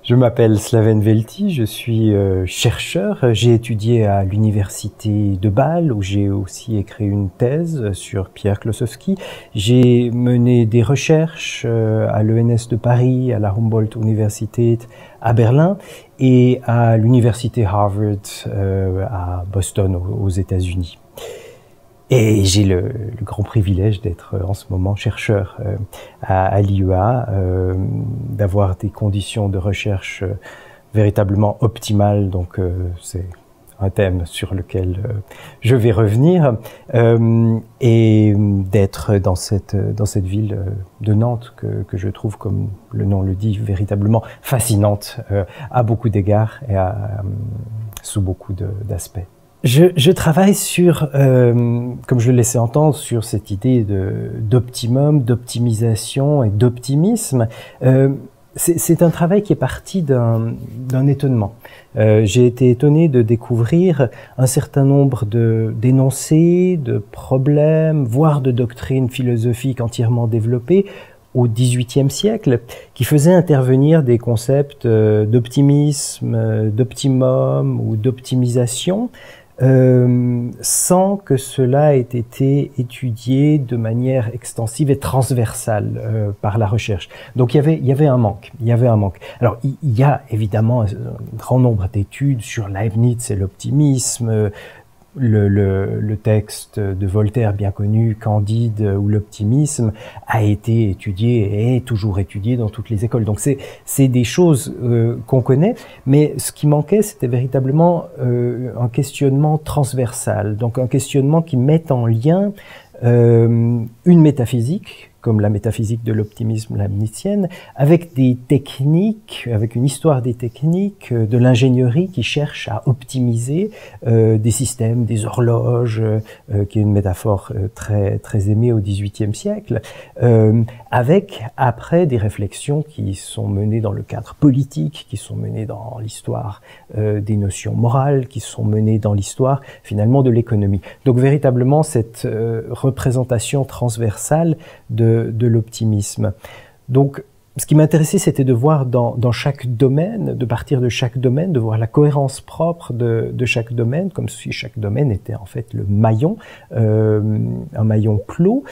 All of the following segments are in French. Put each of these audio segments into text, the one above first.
Je m'appelle Slaven Velti, je suis chercheur. J'ai étudié à l'université de Bâle où j'ai aussi écrit une thèse sur Pierre Klossowski. J'ai mené des recherches à l'ENS de Paris, à la Humboldt Universität à Berlin et à l'université Harvard à Boston aux États-Unis. Et j'ai le grand privilège d'être en ce moment chercheur à l'IEA, d'avoir des conditions de recherche véritablement optimales, donc c'est un thème sur lequel je vais revenir, et d'être dans cette ville de Nantes que je trouve, comme le nom le dit, véritablement fascinante à beaucoup d'égards et sous beaucoup d'aspects. Je travaille sur, comme je le laissais entendre, sur cette idée d'optimum, d'optimisation et d'optimisme. C'est un travail qui est parti d'un étonnement. J'ai été étonné de découvrir un certain nombre d'énoncés, de problèmes, voire de doctrines philosophiques entièrement développées au XVIIIe siècle, qui faisaient intervenir des concepts d'optimisme, d'optimum ou d'optimisation, sans que cela ait été étudié de manière extensive et transversale par la recherche. Donc il y avait un manque. Alors il y a évidemment un grand nombre d'études sur Leibniz et l'optimisme, le texte de Voltaire bien connu, Candide, où l'optimisme a été étudié et est toujours étudié dans toutes les écoles. Donc c'est des choses qu'on connaît, mais ce qui manquait, c'était véritablement un questionnement transversal, donc un questionnement qui met en lien une métaphysique, comme la métaphysique de l'optimisme leibnizienne, avec des techniques, avec une histoire des techniques, de l'ingénierie qui cherche à optimiser des systèmes, des horloges, qui est une métaphore très aimée au XVIIIe siècle, avec après des réflexions qui sont menées dans le cadre politique, qui sont menées dans l'histoire des notions morales, qui sont menées dans l'histoire finalement de l'économie. Donc véritablement cette représentation transversale de l'optimisme. Donc, ce qui m'intéressait, c'était de voir dans chaque domaine, de partir de chaque domaine, de voir la cohérence propre de chaque domaine, comme si chaque domaine était en fait le maillon, un maillon clos,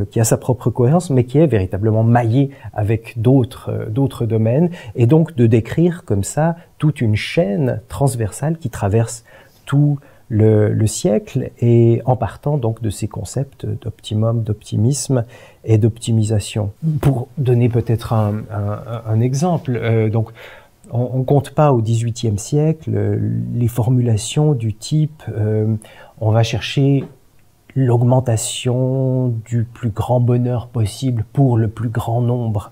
qui a sa propre cohérence, mais qui est véritablement maillé avec d'autres domaines, et donc de décrire comme ça toute une chaîne transversale qui traverse tout le siècle, et en partant donc de ces concepts d'optimum, d'optimisme et d'optimisation. Pour donner peut-être un exemple, donc on ne compte pas au XVIIIe siècle les formulations du type on va chercher l'augmentation du plus grand bonheur possible pour le plus grand nombre,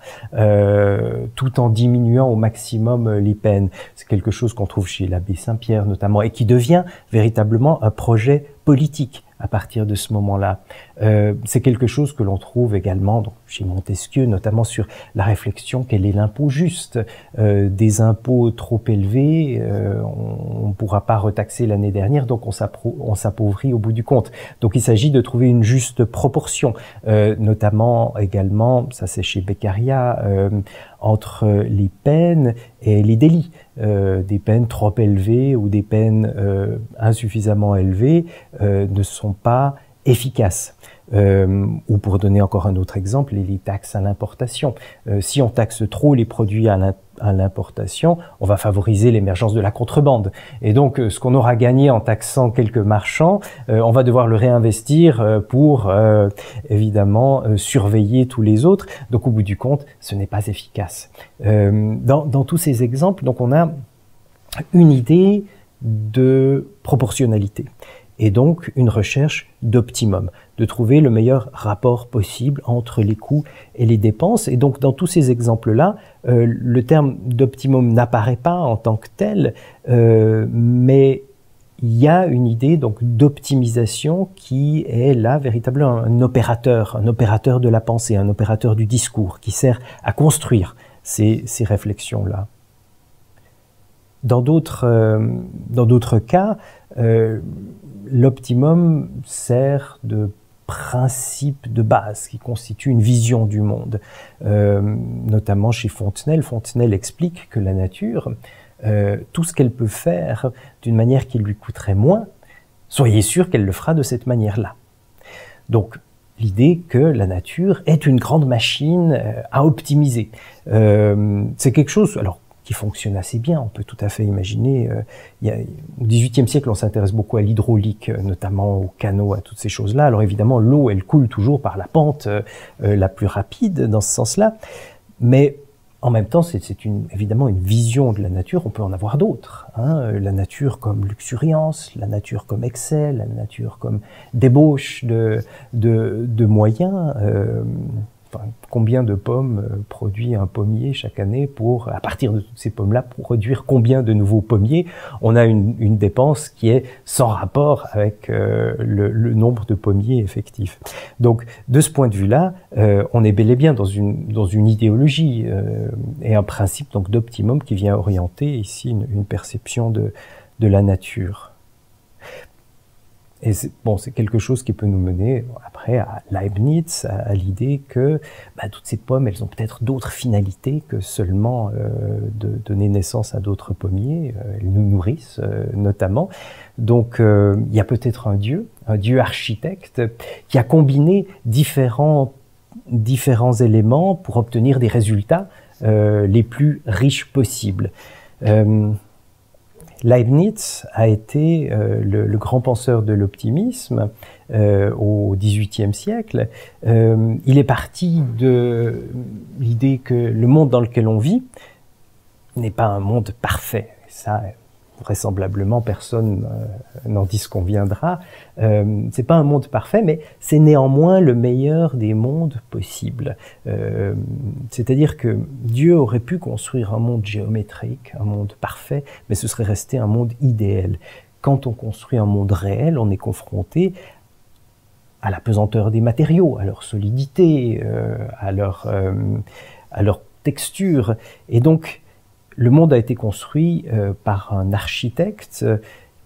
tout en diminuant au maximum les peines. C'est quelque chose qu'on trouve chez l'abbé Saint-Pierre notamment, et qui devient véritablement un projet politique à partir de ce moment-là. C'est quelque chose que l'on trouve également donc, chez Montesquieu, notamment sur la réflexion quel est l'impôt juste. Des impôts trop élevés, on ne pourra pas retaxer l'année dernière, donc on s'appauvrit au bout du compte. Donc il s'agit de trouver une juste proportion, notamment également, ça c'est chez Beccaria, entre les peines et les délits. Des peines trop élevées ou des peines insuffisamment élevées ne sont pas efficaces. Ou pour donner encore un autre exemple, les taxes à l'importation. Si on taxe trop les produits à l'importation, on va favoriser l'émergence de la contrebande. Et donc, ce qu'on aura gagné en taxant quelques marchands, on va devoir le réinvestir pour, évidemment, surveiller tous les autres. Donc, au bout du compte, ce n'est pas efficace. Dans tous ces exemples, donc, on a une idée de proportionnalité. Et donc une recherche d'optimum, de trouver le meilleur rapport possible entre les coûts et les dépenses. Et donc dans tous ces exemples-là, le terme d'optimum n'apparaît pas en tant que tel, mais il y a une idée donc d'optimisation qui est là véritablement un opérateur de la pensée, un opérateur du discours, qui sert à construire ces réflexions-là. Dans d'autres cas, l'optimum sert de principes de base qui constituent une vision du monde. Notamment chez Fontenelle. Fontenelle explique que la nature, tout ce qu'elle peut faire d'une manière qui lui coûterait moins, soyez sûr qu'elle le fera de cette manière-là. Donc, l'idée que la nature est une grande machine à optimiser. C'est quelque chose, alors, qui fonctionne assez bien. On peut tout à fait imaginer, au XVIIIe siècle, on s'intéresse beaucoup à l'hydraulique, notamment aux canaux, à toutes ces choses-là. Alors évidemment, l'eau, elle coule toujours par la pente la plus rapide dans ce sens-là. Mais en même temps, c'est évidemment une vision de la nature. On peut en avoir d'autres. Hein. La nature comme luxuriance, la nature comme excès, la nature comme débauche de moyens. Enfin, combien de pommes produit un pommier chaque année pour, à partir de toutes ces pommes-là, produire combien de nouveaux pommiers? On a une dépense qui est sans rapport avec le nombre de pommiers effectifs. Donc, de ce point de vue-là, on est bel et bien dans une idéologie et un principe donc d'optimum qui vient orienter ici une perception de la nature. Et c'est quelque chose qui peut nous mener après à Leibniz, à l'idée que toutes ces pommes, elles ont peut-être d'autres finalités que seulement de donner naissance à d'autres pommiers. Elles nous nourrissent notamment. Donc il y a peut-être un dieu architecte, qui a combiné différents éléments pour obtenir des résultats les plus riches possibles. Leibniz a été le grand penseur de l'optimisme au XVIIIe siècle. Il est parti de l'idée que le monde dans lequel on vit n'est pas un monde parfait. Ça, vraisemblablement, personne n'en disconviendra. C'est pas un monde parfait, mais c'est néanmoins le meilleur des mondes possibles. C'est-à-dire que Dieu aurait pu construire un monde géométrique, un monde parfait, mais ce serait resté un monde idéal. Quand on construit un monde réel, on est confronté à la pesanteur des matériaux, à leur solidité, à leur texture. Et donc, le monde a été construit par un architecte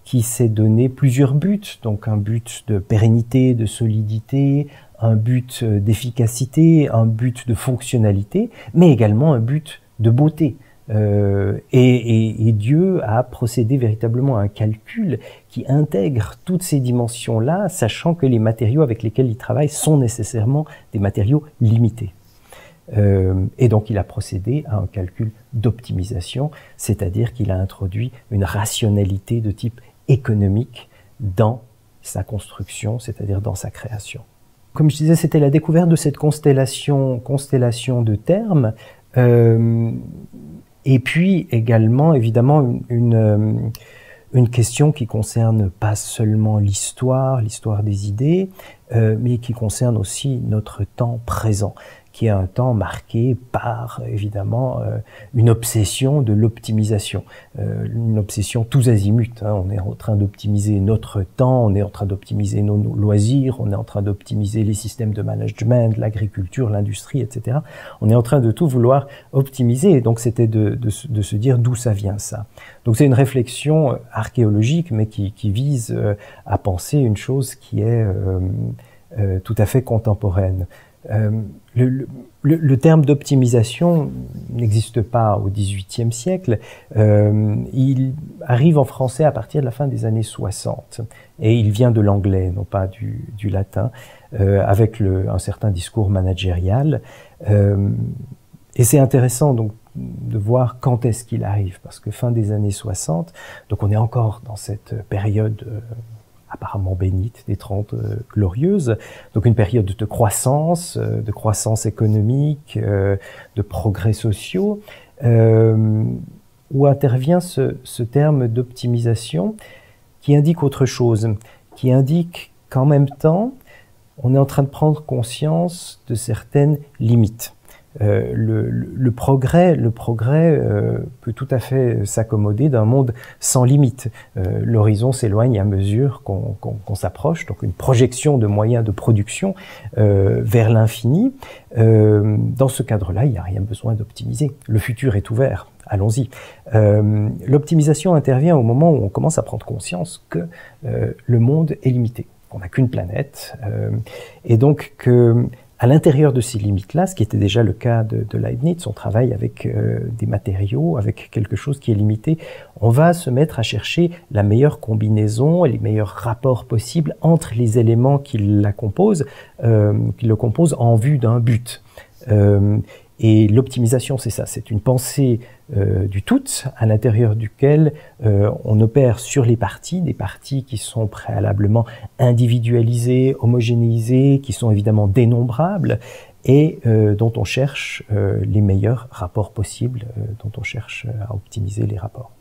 qui s'est donné plusieurs buts, donc un but de pérennité, de solidité, un but d'efficacité, un but de fonctionnalité, mais également un but de beauté. Et Dieu a procédé véritablement à un calcul qui intègre toutes ces dimensions-là, sachant que les matériaux avec lesquels il travaille sont nécessairement des matériaux limités. Et donc il a procédé à un calcul d'optimisation, c'est-à-dire qu'il a introduit une rationalité de type économique dans sa construction, c'est-à-dire dans sa création. Comme je disais, c'était la découverte de cette constellation de termes, et puis également, évidemment, une question qui concerne pas seulement l'histoire des idées, mais qui concerne aussi notre temps présent, qui est un temps marqué par, évidemment, une obsession de l'optimisation, une obsession tous azimuts. Hein. On est en train d'optimiser notre temps, on est en train d'optimiser nos loisirs, on est en train d'optimiser les systèmes de management, l'agriculture, l'industrie, etc. On est en train de tout vouloir optimiser, et donc c'était de se dire d'où ça vient ça. Donc c'est une réflexion archéologique, mais qui vise à penser une chose qui est tout à fait contemporaine. Le terme d'optimisation n'existe pas au XVIIIe siècle. Il arrive en français à partir de la fin des années 60. Et il vient de l'anglais, non pas du latin, avec un certain discours managérial. Et c'est intéressant donc de voir quand est-ce qu'il arrive, parce que fin des années 60, donc on est encore dans cette période apparemment bénite des 30 glorieuses, donc une période de croissance économique, de progrès sociaux, où intervient ce terme d'optimisation qui indique autre chose, qui indique qu'en même temps, on est en train de prendre conscience de certaines limites. Le progrès peut tout à fait s'accommoder d'un monde sans limite. L'horizon s'éloigne à mesure qu'on s'approche, donc une projection de moyens de production vers l'infini. Dans ce cadre-là, il n'y a rien besoin d'optimiser. Le futur est ouvert. Allons-y. L'optimisation intervient au moment où on commence à prendre conscience que le monde est limité. qu'on n'a qu'une planète, et donc que à l'intérieur de ces limites-là, ce qui était déjà le cas de Leibniz, on travaille avec des matériaux, avec quelque chose qui est limité, on va se mettre à chercher la meilleure combinaison et les meilleurs rapports possibles entre les éléments qui le composent en vue d'un but. Et l'optimisation, c'est ça, c'est une pensée du tout, à l'intérieur duquel on opère sur les parties, des parties qui sont préalablement individualisées, homogénéisées, qui sont évidemment dénombrables, et dont on cherche les meilleurs rapports possibles, dont on cherche à optimiser les rapports.